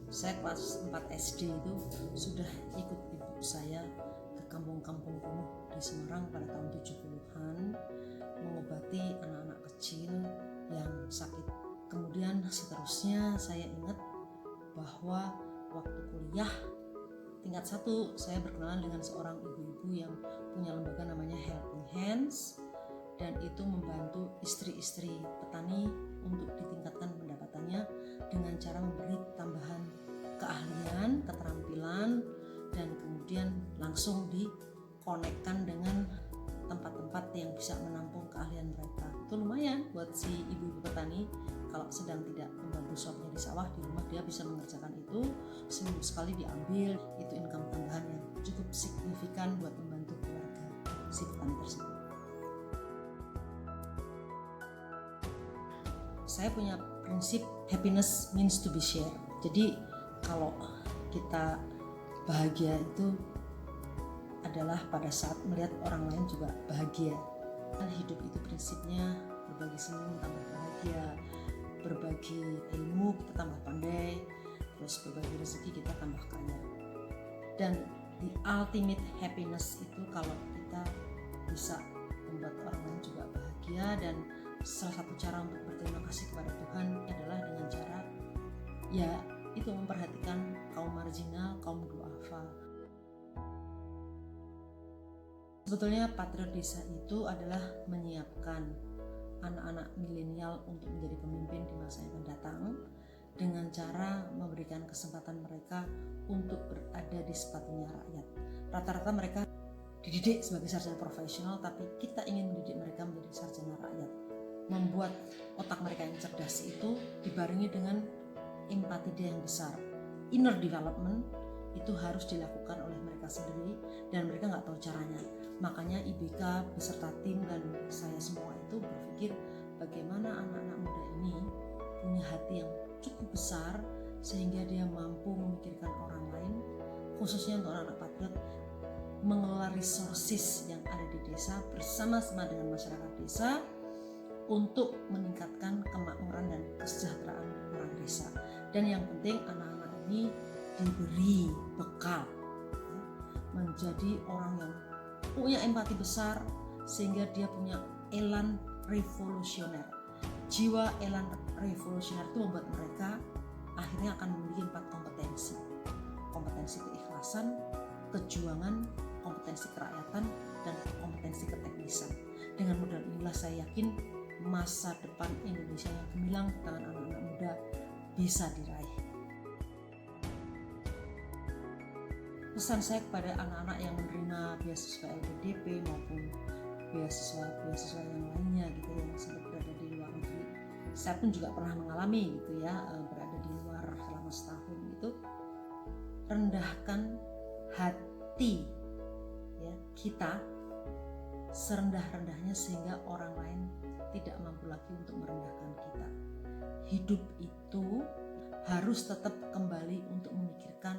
Saya kelas 4 SD itu sudah ikut ibu saya ke kampung-kampung kumuh di Semarang pada tahun 70-an mengobati anak-anak kecil yang sakit. Kemudian seterusnya saya ingat bahwa waktu kuliah tingkat 1 saya berkenalan dengan seorang ibu-ibu yang punya lembaga namanya Helping Hands, dan itu membantu istri-istri petani untuk ditingkatkan pendapatannya dengan cara memberi tambahan keahlian, keterampilan, dan kemudian langsung dikonekkan dengan tempat-tempat yang bisa menampung keahlian mereka. Itu lumayan buat si ibu-ibu petani. Kalau sedang tidak membantu suaminya di sawah, di rumah dia bisa mengerjakan itu. Seminggu sekali diambil, itu income tambahan yang cukup signifikan buat membantu keluarga si petani tersebut. Saya punya prinsip happiness means to be shared. Jadi kalau kita bahagia itu adalah pada saat melihat orang lain juga bahagia. Hidup itu prinsipnya berbagi senyum tambah bahagia, berbagi ilmu kita tambah pandai, terus berbagi rezeki kita tambah kaya. Dan the ultimate happiness itu kalau kita bisa membuat orang lain juga bahagia. Dan salah satu cara untuk berterima kasih kepada Tuhan adalah dengan cara itu memperhatikan kaum marginal, kaum duafa. Sebetulnya Patriot Desa itu adalah menyiapkan anak-anak milenial untuk menjadi pemimpin di masa yang akan datang dengan cara memberikan kesempatan mereka untuk berada di sepatunya rakyat. Rata-rata mereka dididik sebagai sarjana profesional, tapi kita ingin mendidik mereka menjadi sarjana rakyat. Membuat otak mereka yang cerdas itu dibarengi dengan empati dia yang besar. Inner development itu harus dilakukan oleh mereka sendiri dan mereka nggak tahu caranya. Makanya IBK beserta tim dan saya semua itu berpikir bagaimana anak-anak muda ini punya hati yang cukup besar sehingga dia mampu memikirkan orang lain, khususnya untuk anak-anak patriot, mengelola resources yang ada di desa bersama-sama dengan masyarakat desa untuk meningkatkan kemakmuran dan kesejahteraan orang desa. Dan yang penting anak-anak ini diberi bekal menjadi orang yang punya empati besar sehingga dia punya elan revolusioner. Jiwa elan revolusioner itu membuat mereka akhirnya akan memiliki 4 kompetensi. Kompetensi keikhlasan, kejuangan, kompetensi kerakyatan, dan kompetensi keteknisan. Dengan modal inilah saya yakin masa depan Indonesia yang gemilang di tangan anak-anak muda bisa diraih. Pesan saya kepada anak-anak yang menerima beasiswa LPDP maupun beasiswa yang lainnya gitu yang sempat berada di luar negeri. Saya pun juga pernah mengalami gitu ya, berada di luar selama setahun gitu. Rendahkan hati ya kita serendah-rendahnya sehingga orang lain tidak mampu lagi untuk merendahkan kita. Hidup itu harus tetap kembali untuk memikirkan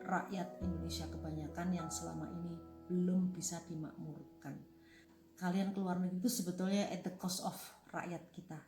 rakyat Indonesia kebanyakan yang selama ini belum bisa dimakmurkan. Kalian keluar negeri itu sebetulnya at the cost of rakyat kita.